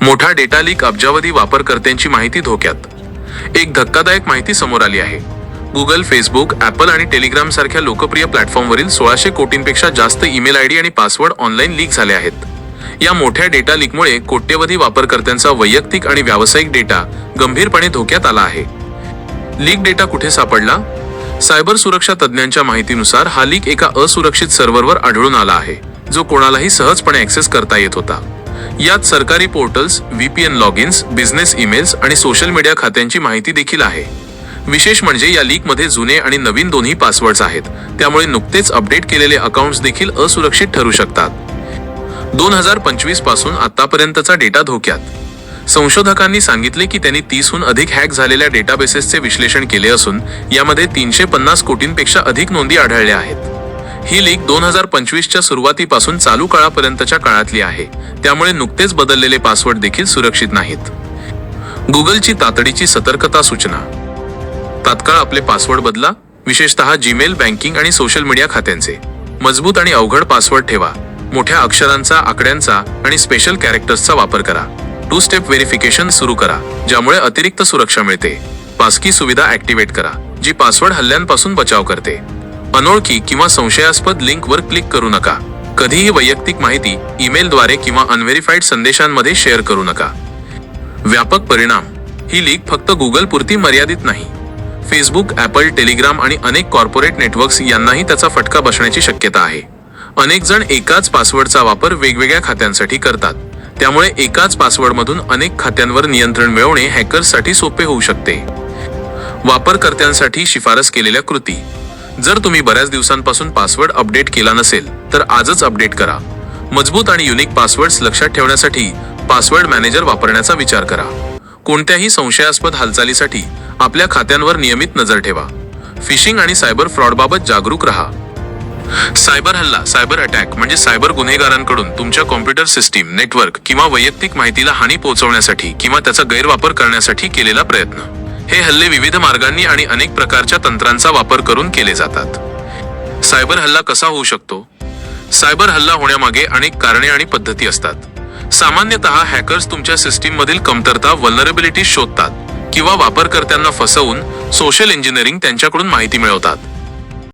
मोठा data leak, अब्जावधी वापरकर्त्यांची माहिती धोक्यात। एक धक्कादायक माहिती समोर आली आहे। गुगल, फेसबुक, ॲपल आणि टेलिग्राम सारख्या लोकप्रिय प्लॅटफॉर्मवरील 1600 कोटींपेक्षा जास्त ईमेल आयडी आणि पासवर्ड ऑनलाईन लीक झाले आहेत। या मोठ्या डेटा लीकमुळे कोट्यवधी वापरकर्त्यांचा वैयक्तिक आणि व्यावसायिक डेटा गंभीरपणे धोक्यात आला आहे। लीक डेटा कुठे सापडला? सायबर सुरक्षा तज्ज्ञांच्या माहितीनुसार हा लीक एका असुरक्षित सर्व्हरवर आढळून आला आहे, जो कोणालाही सहजपणे ॲक्सेस करता येत होता। यात सरकारी portals, VPN logins, business emails आणि सोशल मीडिया खात्यांची माहिती देखील आहे। विशेष म्हणजे या लीकमध्ये जुने आणि नवीन दोन्ही पासवर्ड्स आहेत, त्यामुळे नुकतेच अपडेट केलेले अकाउंट्स देखील असुरक्षित ठरू शकतात। 2025 पासून आतापर्यंतचा डेटा धोक्यात। संशोधकांनी सांगितले की त्यांनी 30हून अधिक हॅक झालेल्या डेटाबेसेसचे विश्लेषण केले असून यामध्ये 350 कोटींपेक्षा अधिक नोंदी आढळल्या आहेत। ही लीक 2025च्या सुरुवातीपासून चालू काळापर्यंतच्या काळातली आहे, त्यामुळे नुकतेच बदललेले पासवर्ड देखील सुरक्षित नाहीत। गुगलची तातडीची सतर्कता सूचना। तात्काळ आपले पासवर्ड बदला, विशेषतः जीमेल, बँकिंग आणि सोशल मीडिया खात्यांचे। मजबूत आणि अवघड पासवर्ड ठेवा। मोठ्या अक्षरांचा, आकड्यांचा आणि स्पेशल कॅरेक्टर्सचा वापर करा। 2 स्टेप व्हेरिफिकेशन सुरू करा, ज्यामुळे अतिरिक्त सुरक्षा मिळते। पासकी सुविधा ॲक्टिव्हेट करा, जी पासवर्ड हल्ल्यांपासून बचाव करते। अनोळखी किंवा संशयास्पद लिंकवर क्लिक करू नका। कधीही वैयक्तिक माहिती ईमेलद्वारे किंवा अनव्हेरिफाईड संदेशांमध्ये शेअर करू नका। व्यापक परिणाम। ही लीक फक्त गुगल पुरती मर्यादित नाही। फेसबुक, ॲपल, टेलिग्राम आणि अनेक कॉर्पोरेट नेटवर्क्स यांनाही त्याचा फटका बसण्याची शक्यता आहे। अनेक जण एकाच पासवर्डचा वापर वेगवेगळ्या खात्यांसाठी करतात, त्यामुळे एकाच पासवर्डमधून अनेक खात्यांवर नियंत्रण मिळवणे हॅकर्ससाठी सोपे होऊ शकते। वापरकर्त्यांसाठी शिफारस केलेल्या कृती। जर तुम्ही बऱ्याच दिवसांपासून पासवर्ड अपडेट केला नसेल तर आजच अपडेट करा। मजबूत आणि युनिक पासवर्ड्स लक्षात ठेवण्यासाठी पासवर्ड मॅनेजर वापरण्याचा विचार करा। कोणत्याही संशयास्पद हालचालीसाठी आपल्या खात्यांवर नियमित नजर ठेवा। फिशिंग आणि सायबर फ्रॉडबाबत जागरूक रहा। सायबर हल्ला, सायबर अटॅक म्हणजे सायबर गुन्हेगारांकडून तुमच्या कॉम्प्युटर सिस्टीम, नेटवर्क किंवा वैयक्तिक माहितीला हानी पोहोचवण्यासाठी किंवा त्याचा गैरवापर करण्यासाठी केलेला प्रयत्न। हे हल्ले विविध मार्गांनी आणि अनेक प्रकारच्या तंत्रांचा वापर करून केले जातात। सायबर हल्ला कसा होऊ शकतो? सायबर हल्ला होण्यामागे अनेक कारणे आणि पद्धती असतात। सामान्यतः हॅकर्स तुमच्या सिस्टीममधील कमतरता, व्हल्नरेबिलिटीज शोधतात किंवा वापरकर्त्यांना फसवून सोशल इंजिनिअरिंग त्यांच्याकडून माहिती मिळवतात।